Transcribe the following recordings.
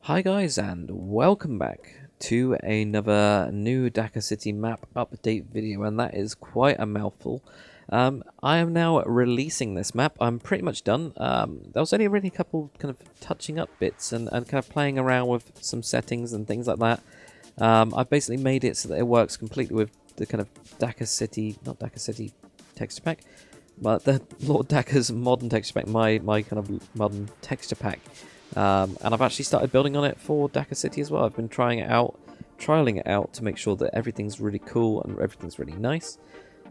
Hi guys, and welcome back to another new Dakar City map update video, and that is quite a mouthful. I am now releasing this map. I'm pretty much done. There was only really a couple kind of touching up bits and kind of playing around with some settings and things like that. I've basically made it so that it works completely with the kind of Dakar City, not Dakar City texture pack, but the Lord Dakar's modern texture pack, my kind of modern texture pack. And I've actually started building on it for Dakar City as well. I've been trialing it out to make sure that everything's really cool and everything's really nice.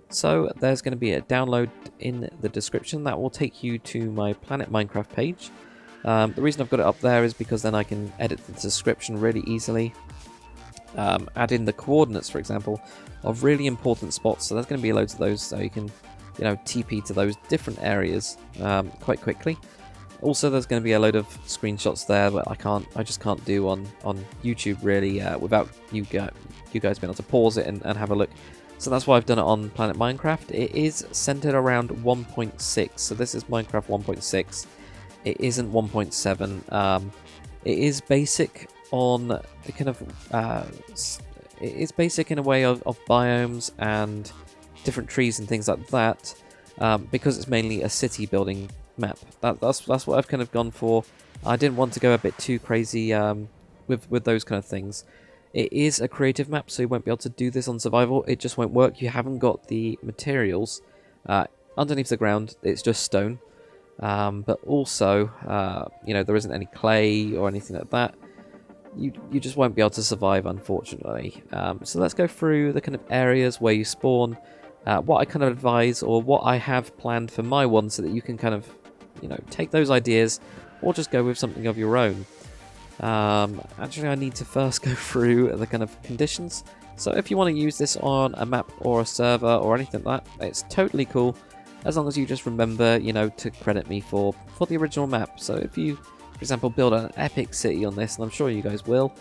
So there's going to be a download in the description that will take you to my Planet Minecraft page. The reason I've got it up there is because then I can edit the description really easily. Add in the coordinates, for example, of really important spots. So there's going to be loads of those, so you can, TP to those different areas quite quickly. Also, there's going to be a load of screenshots there that I just can't do on YouTube really without you guys being able to pause it and have a look. So that's why I've done it on Planet Minecraft. It is centered around 1.6, so this is Minecraft 1.6. It isn't 1.7. It is basic on the kind of it is basic in a way of biomes and different trees and things like that, because it's mainly a city building map. That's what I've kind of gone for. I didn't want to go a bit too crazy with those kind of things. It is a creative map, so you won't be able to do this on survival. It just won't work. You haven't got the materials underneath the ground. It's just stone, but also there isn't any clay or anything like that. You just won't be able to survive, unfortunately. So let's go through the kind of areas where you spawn. What I kind of advise, or what I have planned for my one, so that you can kind of, take those ideas, or just go with something of your own. Actually, I need to first go through the kind of conditions. So if you want to use this on a map or a server or anything like that, it's totally cool, as long as you just remember, to credit me for the original map. So if you, for example, build an epic city on this, and I'm sure you guys will,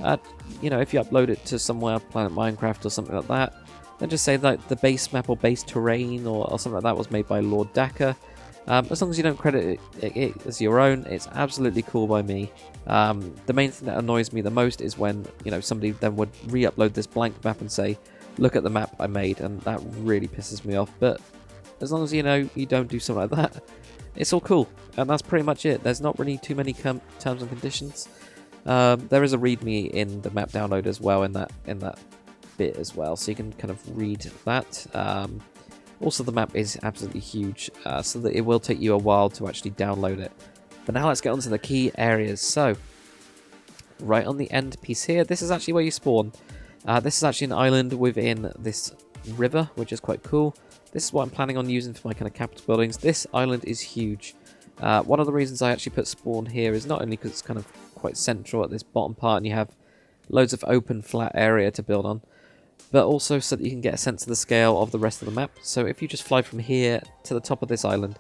if you upload it to somewhere, Planet Minecraft or something like that, then just say that the base map or base terrain or something like that was made by Lord Dakr. As long as you don't credit it as your own, it's absolutely cool by me. The main thing that annoys me the most is when somebody then would re-upload this blank map and say, "Look at the map I made," and that really pisses me off. But as long as you don't do something like that, it's all cool, and that's pretty much it. There's not really too many terms and conditions. There is a README in the map download as well in that bit as well, so you can kind of read that. Also, the map is absolutely huge, so that it will take you a while to actually download it. But now let's get on to the key areas. So right on the end piece here, this is actually where you spawn. This is actually an island within this river, which is quite cool. This is what I'm planning on using for my kind of capital buildings. This island is huge. One of the reasons I actually put spawn here is not only because it's kind of quite central at this bottom part and you have loads of open flat area to build on, but also so that you can get a sense of the scale of the rest of the map. So if you just fly from here to the top of this island,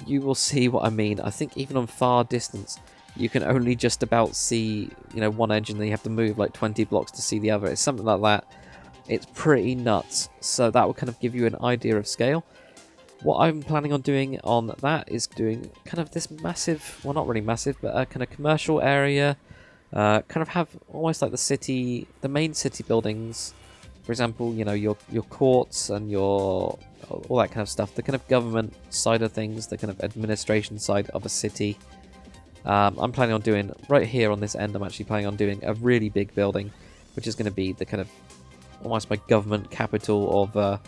you will see what I mean. I think even on far distance, you can only just about see, one edge, and then you have to move like 20 blocks to see the other. It's something like that. It's pretty nuts. So that will kind of give you an idea of scale. What I'm planning on doing on that is doing kind of this massive, well, not really massive, but a kind of commercial area. Kind of have almost like the main city buildings. For example, your courts and all that kind of stuff. The kind of government side of things, the kind of administration side of a city. I'm planning on doing, right here on this end, I'm actually planning on doing a really big building, which is going to be the kind of, almost my government capital of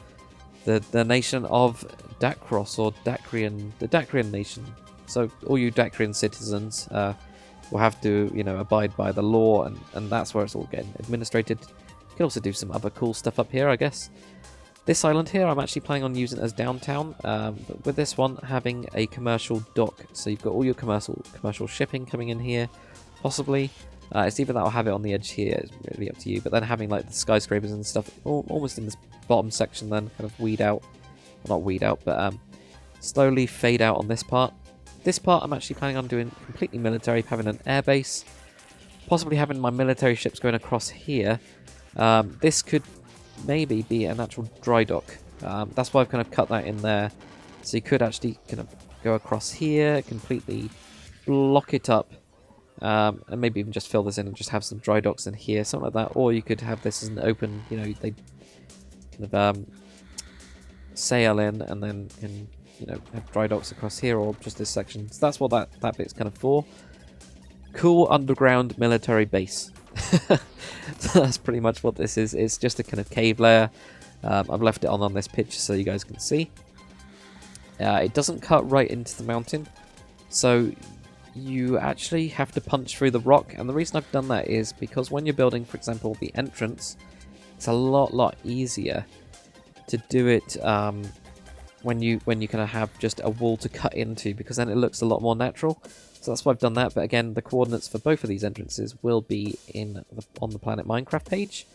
the nation of Dakros, or the Dakrian nation. So all you Dakrian citizens will have to, abide by the law, and that's where it's all getting administrated. You can also do some other cool stuff up here, I guess. This island here, I'm actually planning on using as downtown, but with this one having a commercial dock. So you've got all your commercial shipping coming in here, possibly. It's either that or have it on the edge here, it's really up to you. But then having like the skyscrapers and stuff almost in this bottom section, then kind of weed out. Well, not weed out, but slowly fade out on this part. This part I'm actually planning on doing completely military, having an airbase. Possibly having my military ships going across here. This could maybe be an actual dry dock. That's why I've kind of cut that in there. So you could actually kind of go across here, completely block it up, and maybe even just fill this in and just have some dry docks in here, something like that. Or you could have this as an open, you know, they kind of sail in and then can, you know, have dry docks across here, or just this section. So that's what that bit's kind of for. Cool underground military base. So that's pretty much what this is. It's just a kind of cave layer. I've left it on this picture so you guys can see. It doesn't cut right into the mountain, so you actually have to punch through the rock. And the reason I've done that is because when you're building, for example, the entrance, it's a lot easier to do it when you kind of have just a wall to cut into, because then it looks a lot more natural. So that's why I've done that. But again, the coordinates for both of these entrances will be on the Planet Minecraft page.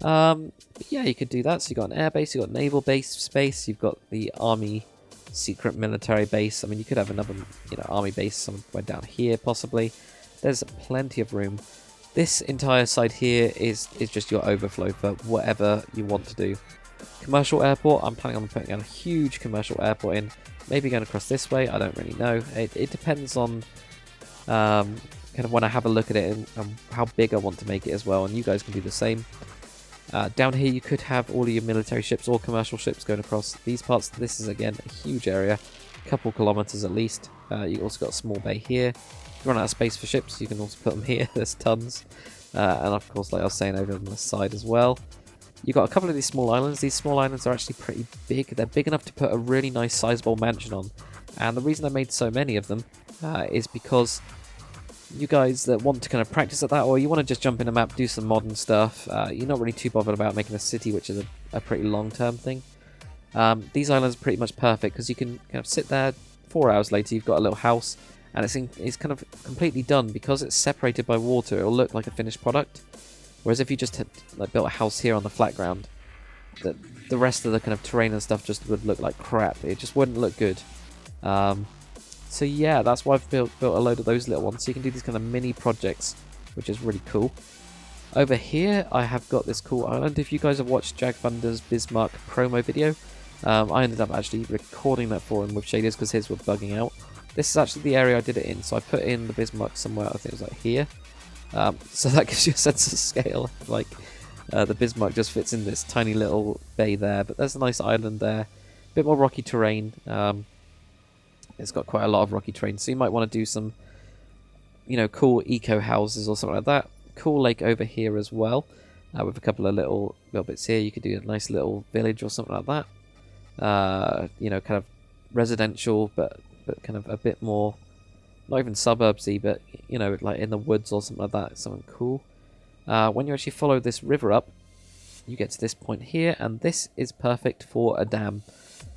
Yeah, you could do that. So you've got an air base, you've got naval base space, you've got the army secret military base. I mean, you could have another, you know, army base somewhere down here possibly. There's plenty of room. This entire side here is just your overflow for whatever you want to do. Commercial airport, I'm planning on putting a huge commercial airport in. Maybe going across this way, I don't really know. It depends on kind of when I have a look at it and how big I want to make it as well, and you guys can do the same. Down here you could have all of your military ships or commercial ships going across these parts. This is again a huge area, a couple kilometers at least. You also got a small bay here. If you run out of space for ships, you can also put them here. There's tons. And of course, like I was saying, over on the side as well. You've got a couple of these small islands. These small islands are actually pretty big. They're big enough to put a really nice sizable mansion on. And the reason I made so many of them is because you guys that want to kind of practice at that, or you want to just jump in a map, do some modern stuff, you're not really too bothered about making a city, which is a pretty long-term thing. These islands are pretty much perfect because you can kind of sit there. 4 hours later, you've got a little house, and it's kind of completely done. Because it's separated by water, it'll look like a finished product. Whereas if you just had, like, built a house here on the flat ground, the rest of the kind of terrain and stuff just would look like crap. It just wouldn't look good. So yeah, that's why I've built a load of those little ones. So you can do these kind of mini projects, which is really cool. Over here, I have got this cool island. If you guys have watched Jag Thunder's Bismarck promo video, I ended up actually recording that for him with shaders because his were bugging out. This is actually the area I did it in. So I put in the Bismarck somewhere, I think it was like here. So that gives you a sense of scale. Like the Bismarck just fits in this tiny little bay there, but there's a nice island there. A bit more rocky terrain. It's got quite a lot of rocky terrain, so you might want to do some, you know, cool eco houses or something like that. Cool lake over here as well, with a couple of little bits here. You could do a nice little village or something like that. You know, kind of residential, but kind of a bit more, not even suburbsy, but you know, like in the woods or something like that. Something cool. When you actually follow this river up, you get to this point here, and this is perfect for a dam.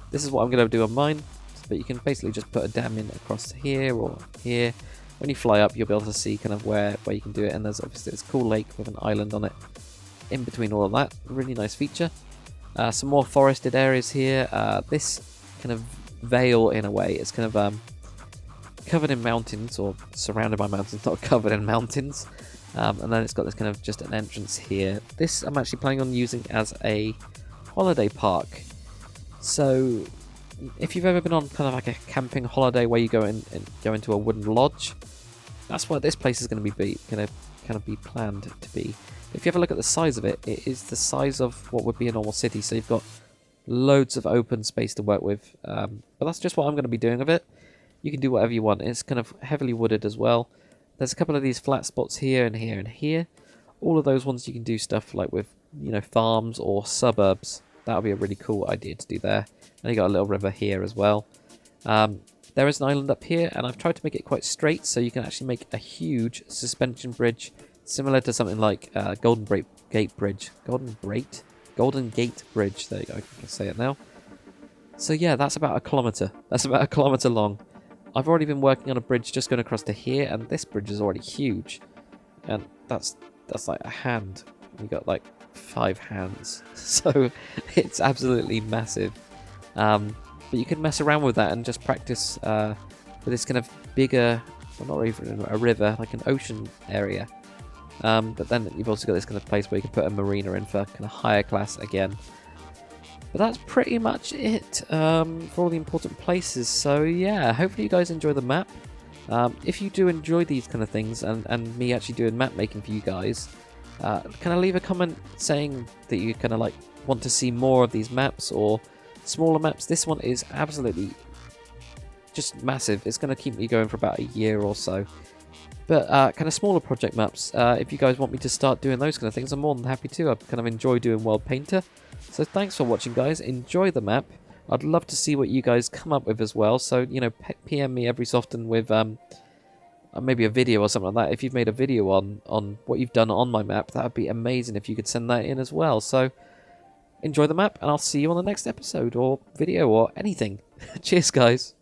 This is what I'm going to do on mine. But you can basically just put a dam in across here or here. When you fly up, you'll be able to see kind of where you can do it. And there's obviously this cool lake with an island on it in between all of that. Really nice feature. Some more forested areas here. This kind of vale, in a way, is kind of covered in mountains, or surrounded by mountains, not covered in mountains. And then it's got this kind of just an entrance here. This I'm actually planning on using as a holiday park. So if you've ever been on kind of like a camping holiday where you go into a wooden lodge, that's what this place is going to be kind of be planned to be. If you have a look at the size of it, it is the size of what would be a normal city. So you've got loads of open space to work with. But that's just what I'm going to be doing with it. You can do whatever you want. It's kind of heavily wooded as well. There's a couple of these flat spots here and here and here. All of those ones you can do stuff like with, you know, farms or suburbs. That would be a really cool idea to do there. And you got a little river here as well. There is an island up here, and I've tried to make it quite straight, so you can actually make a huge suspension bridge, similar to something like Golden Gate Bridge. Golden Gate Bridge. There you go. I can say it now. So yeah, that's about a kilometer. That's about a kilometer long. I've already been working on a bridge just going across to here, and this bridge is already huge. And that's like a hand. You got like 5 hands. So it's absolutely massive. But you can mess around with that and just practice with this kind of bigger, well, not even a river, like an ocean area. But then you've also got this kind of place where you can put a marina in for kind of higher class again. But that's pretty much it for all the important places. So yeah, hopefully you guys enjoy the map. If you do enjoy these kind of things and me actually doing map making for you guys, can I leave a comment saying that you kind of like want to see more of these maps or smaller maps? This one is absolutely just massive. It's going to keep me going for about a year or so. But kind of smaller project maps, if you guys want me to start doing those kind of things, I'm more than happy to. I kind of enjoy doing World Painter. So thanks for watching, guys. Enjoy the map. I'd love to see what you guys come up with as well. So, you know, PM me every so often with maybe a video or something like that. If you've made a video on what you've done on my map, that would be amazing if you could send that in as well. So enjoy the map, and I'll see you on the next episode or video or anything. Cheers, guys.